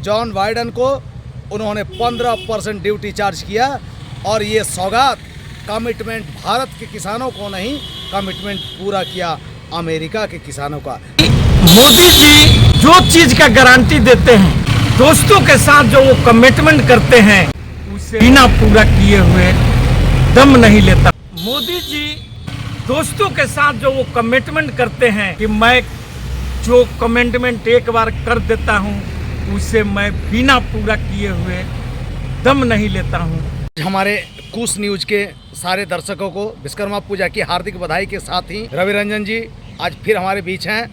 John Biden को उन्होंने 15% duty charge किया। और ये सौगात कमिटमेंट भारत के किसानों को नहीं, कमिटमेंट पूरा किया अमेरिका के किसानों का। मोदी जी जो चीज का गारंटी देते हैं, दोस्तों के साथ जो वो कमिटमेंट करते हैं, उसे बिना पूरा किए हुए दम नहीं लेता। मोदी जी दोस्तों के साथ जो वो कमिटमेंट करते हैं कि मैं जो कमिटमेंट एक बार कर देता हूँ, उसे मैं बिना पूरा किए हुए दम नहीं लेता हूँ। हमारे कुश न्यूज के सारे दर्शकों को विश्वकर्मा पूजा की हार्दिक बधाई के साथ ही रवि रंजन जी आज फिर हमारे बीच हैं।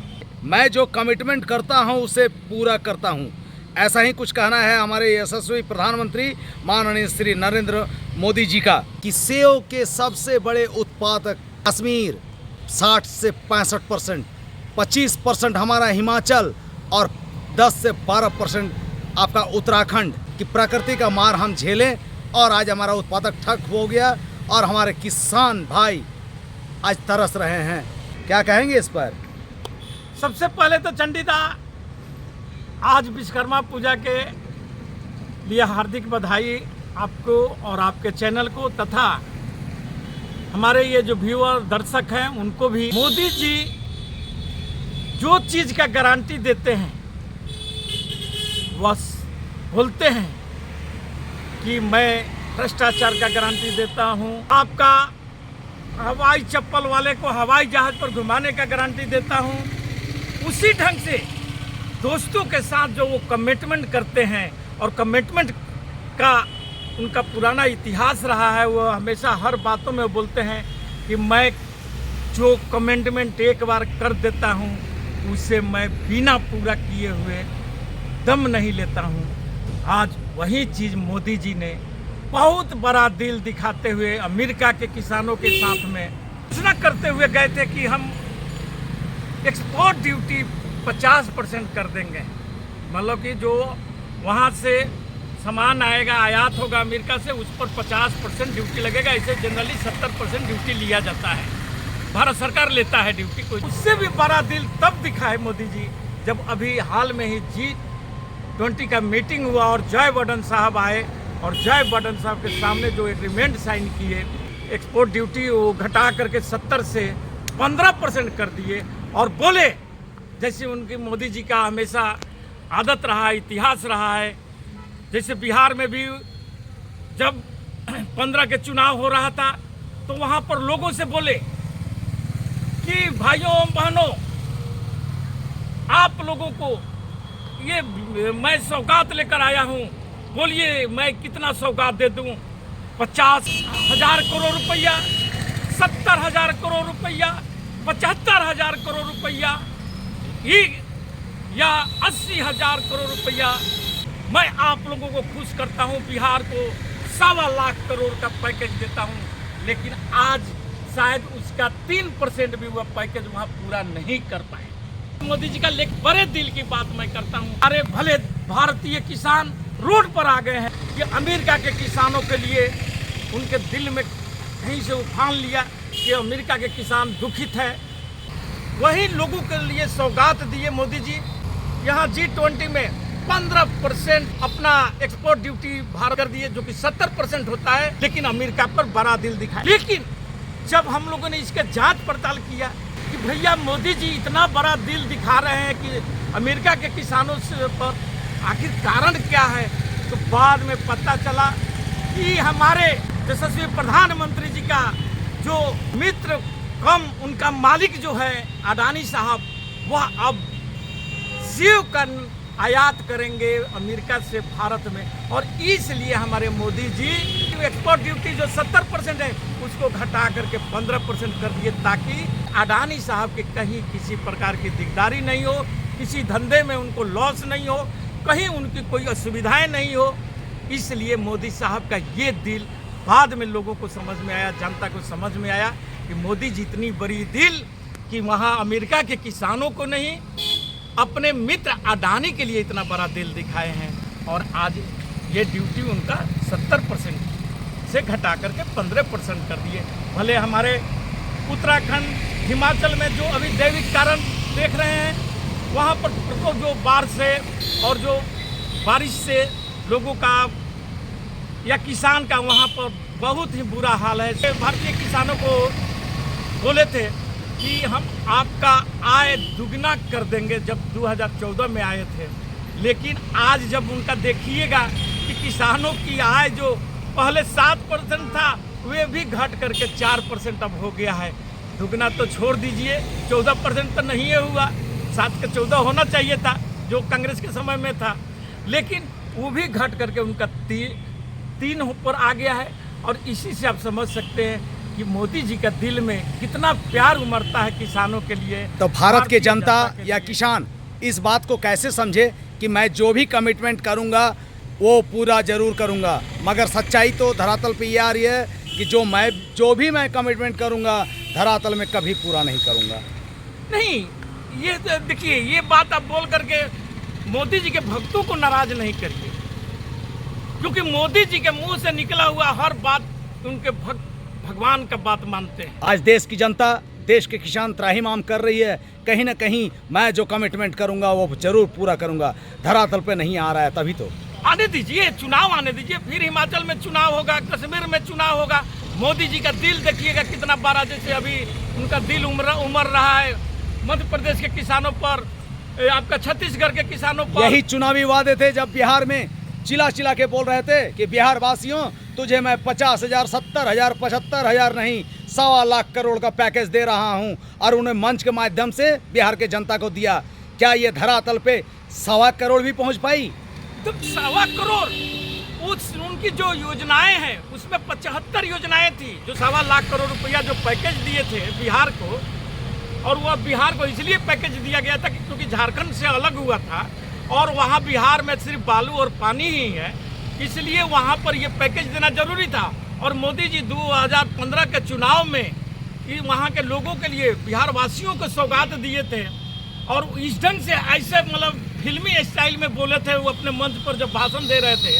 मैं जो कमिटमेंट करता हूं उसे पूरा करता हूं, ऐसा ही कुछ कहना है हमारे यशस्वी प्रधानमंत्री माननीय श्री नरेंद्र मोदी जी का। कि सेब के सबसे बड़े उत्पादक कश्मीर 60 से 65%, 25% हमारा हिमाचल और 10 से 12% आपका उत्तराखंड की प्रकृति का मार हम झेलें और आज हमारा उत्पादक ठप हो गया और हमारे किसान भाई आज तरस रहे हैं। क्या कहेंगे इस पर? सबसे पहले तो चंडीदा आज विश्वकर्मा पूजा के लिए हार्दिक बधाई आपको और आपके चैनल को, तथा हमारे ये जो व्यूअर दर्शक हैं उनको भी। मोदी जी जो चीज का गारंटी देते हैं, वह बोलते हैं कि मैं भ्रष्टाचार का गारंटी देता हूं, आपका हवाई चप्पल वाले को हवाई जहाज पर घुमाने का गारंटी देता हूं। उसी ढंग से दोस्तों के साथ जो वो कमिटमेंट करते हैं, और कमिटमेंट का उनका पुराना इतिहास रहा है, वो हमेशा हर बातों में बोलते हैं कि मैं जो कमिटमेंट एक बार कर देता हूं, उसे मैं बिना पूरा किए हुए दम नहीं लेता हूं। आज वही चीज मोदी जी ने बहुत बड़ा दिल दिखाते हुए अमेरिका के किसानों के साथ में घोषणा करते हुए गए थे कि हम एक्सपोर्ट ड्यूटी 50% कर देंगे। मतलब कि जो वहाँ से सामान आएगा, आयात होगा अमेरिका से, उस पर 50% ड्यूटी लगेगा। इसे जनरली 70% ड्यूटी लिया जाता है, भारत सरकार लेता है ड्यूटी को। उससे भी बड़ा दिल तब दिखा है मोदी जी जब अभी हाल में ही G20 का मीटिंग हुआ और जॉय बाइडेन साहब आए और जॉय बाइडेन साहब के सामने जो एग्रीमेंट साइन किए, एक्सपोर्ट ड्यूटी वो घटा करके 70 से 15% कर दिए। और बोले, जैसे उनकी मोदी जी का हमेशा आदत रहा है, इतिहास रहा है। जैसे बिहार में भी जब 15 के चुनाव हो रहा था तो वहाँ पर लोगों से बोले कि भाइयों बहनों, आप लोगों को ये मैं सौगात लेकर आया हूँ, बोलिए मैं कितना सौगात दे दूँ? 50,000 करोड़ रुपया, 70,000 करोड़ रुपया, 75,000 करोड़ रुपया या 80,000 करोड़ रुपया मैं आप लोगों को खुश करता हूँ। बिहार को 1.25 लाख करोड़ का पैकेज देता हूँ, लेकिन आज शायद उसका 3% भी वह पैकेज वहाँ पूरा नहीं कर पाए। मोदी जी का एक बड़े दिल की बात मैं करता हूँ। अरे भले भारतीय किसान रोड पर आ गए हैं कि अमेरिका के किसानों के लिए उनके दिल में कहीं से उफान लिया कि अमेरिका के किसान दुखित है। वही लोगों के लिए सौगात दिए मोदी जी। यहाँ G20 में 15% अपना एक्सपोर्ट ड्यूटी भारत कर दिए, जो कि 70% होता है, लेकिन अमेरिका पर बड़ा दिल दिखाया। लेकिन जब हम लोगों ने इसके जांच पड़ताल किया कि भैया मोदी जी इतना बड़ा दिल दिखा रहे हैं कि अमेरिका के किसानों से पर आखिर कारण क्या है, तो बाद में पता चला कि हमारे यशस्वी प्रधानमंत्री जी का जो मित्र कम उनका मालिक जो है अडानी साहब, वह अब सेब का आयात करेंगे अमेरिका से भारत में। और इसलिए हमारे मोदी जी एक्सपोर्ट ड्यूटी जो 70% है उसको घटा करके 15% कर दिए, ताकि अडानी साहब के कहीं किसी प्रकार की दिकदारी नहीं हो, किसी धंधे में उनको लॉस नहीं हो, कहीं उनकी कोई असुविधाएं नहीं हो। इसलिए मोदी साहब का ये दिल बाद में लोगों को समझ में आया, जनता को समझ में आया कि मोदी जी इतनी बड़ी दिल कि वहाँ अमेरिका के किसानों को नहीं, अपने मित्र अडानी के लिए इतना बड़ा दिल दिखाए हैं। और आज ये ड्यूटी उनका 70% से घटा करके 15% कर दिए। भले हमारे उत्तराखंड हिमाचल में जो अभी दैविक कारण देख रहे हैं, वहाँ पर जो बाढ़ से और जो बारिश से लोगों का या किसान का वहाँ पर बहुत ही बुरा हाल है। भारतीय किसानों को बोले थे कि हम आपका आय दुगना कर देंगे जब 2014 में आए थे, लेकिन आज जब उनका देखिएगा कि किसानों की आय जो पहले 7% था वे भी घट करके 4% अब हो गया है। दुगना तो छोड़ दीजिए, 14% तो नहीं हुआ, 7 का 14 होना चाहिए था जो कांग्रेस के समय में था, लेकिन वो भी घट करके उनका 3 पर आ गया है। और इसी से आप समझ सकते हैं कि मोदी जी का दिल में कितना प्यार उमड़ता है किसानों के लिए। तो भारत के जनता या किसान इस बात को कैसे समझे कि मैं जो भी कमिटमेंट करूंगा वो पूरा जरूर करूंगा, मगर सच्चाई तो धरातल पे ये आ रही है कि जो भी मैं कमिटमेंट करूंगा धरातल में कभी पूरा नहीं करूंगा। नहीं, ये देखिए, ये बात आप बोल करके मोदी जी के भक्तों को नाराज नहीं करिए, क्योंकि मोदी जी के मुंह से निकला हुआ हर बात उनके भगवान का बात मानते हैं। आज देश की जनता, देश के किसान त्राहिमाम कर रही है, कहीं ना कहीं मैं जो कमिटमेंट करूंगा वो जरूर पूरा करूंगा। धरातल पे नहीं आ रहा है, तभी तो आने दीजिए, चुनाव आने दीजिए, फिर हिमाचल में चुनाव होगा, कश्मीर में चुनाव होगा। मोदी जी का दिल देखिएगा कितना बड़ा, जैसे अभी उनका दिल उमड़ रहा है मध्य प्रदेश के किसानों पर, आपका छत्तीसगढ़ के किसानों पर। यही चुनावी वादे थे जब बिहार में चिल्ला चिल्ला के बोल रहे थे कि बिहार वासियों तुझे मैं 50,000, 70,000, 75,000 नहीं 1.25 लाख करोड़ का पैकेज दे रहा हूं, और उन्हें मंच के माध्यम से बिहार के जनता को दिया। क्या ये धरातल पे 1.25 करोड़ भी पहुंच पाई? तो 1.25 करोड़ उनकी जो योजनाएं हैं उसमें 75 योजनाएं थी, जो 1.25 लाख करोड़ रुपया जो पैकेज दिए थे बिहार को। और वह बिहार को इसलिए पैकेज दिया गया था क्योंकि झारखंड से अलग हुआ था और वहाँ बिहार में सिर्फ बालू और पानी ही है, इसलिए वहाँ पर ये पैकेज देना जरूरी था। और मोदी जी 2015 के चुनाव में वहाँ के लोगों के लिए, बिहार वासियों को सौगात दिए थे, और इस ढंग से ऐसे मतलब फिल्मी स्टाइल में बोले थे वो अपने मंच पर जब भाषण दे रहे थे।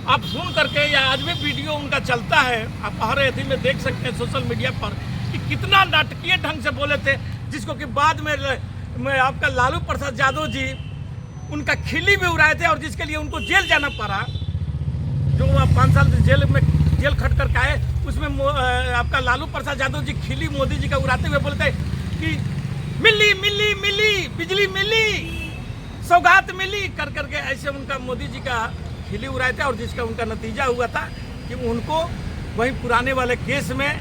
आप सुन करके, या आज भी वीडियो उनका चलता है, आप हर अथी में देख सकते हैं सोशल मीडिया पर, कि कितना नाटकीय ढंग से बोले थे, जिसको कि बाद में आपका लालू प्रसाद यादव जी उनका खिल्ली भी उड़ाए थे, और जिसके लिए उनको जेल जाना पड़ा। जो 5 साल जेल खट करके आए, उसमें आपका लालू प्रसाद यादव जी खिल्ली मोदी जी का उड़ाते हुए बोलते कि मिली मिली मिली बिजली मिली, सौगात मिली कर करके ऐसे उनका मोदी जी का खिल्ली उड़ाए थे। और जिसका उनका नतीजा हुआ था कि उनको वहीं पुराने वाले केस में,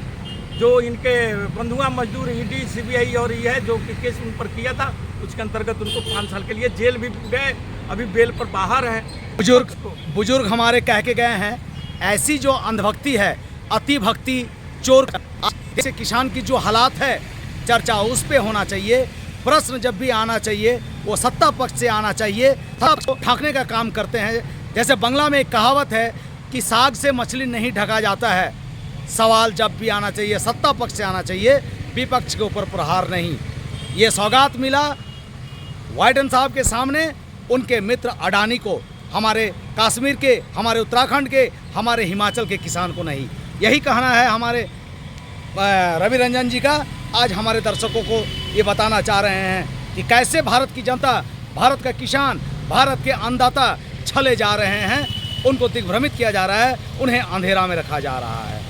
जो इनके बंधुआ मजदूर ईडी, सीबीआई और ये है जो केस उन पर किया था, उसके अंतर्गत उनको 5 साल के लिए जेल भी गए, अभी बेल पर बाहर हैं। बुजुर्ग हमारे कह के गए हैं, ऐसी जो अंधभक्ति है, अति भक्ति चोर, जैसे किसान की जो हालात है चर्चा उस पे होना चाहिए। प्रश्न जब भी आना चाहिए वो सत्ता पक्ष से आना चाहिए, सब ढकने का काम करते हैं। जैसे बंगला में एक कहावत है कि साग से मछली नहीं ढका जाता है। सवाल जब भी आना चाहिए सत्ता पक्ष से आना चाहिए, विपक्ष के ऊपर प्रहार नहीं। ये सौगात मिला वाइडन साहब के सामने उनके मित्र अडानी को, हमारे कश्मीर के, हमारे उत्तराखंड के, हमारे हिमाचल के किसान को नहीं। यही कहना है हमारे रवि रंजन जी का। आज हमारे दर्शकों को ये बताना चाह रहे हैं कि कैसे भारत की जनता, भारत का किसान, भारत के अन्नदाता छले जा रहे हैं, उनको दिग्भ्रमित किया जा रहा है, उन्हें अंधेरा में रखा जा रहा है।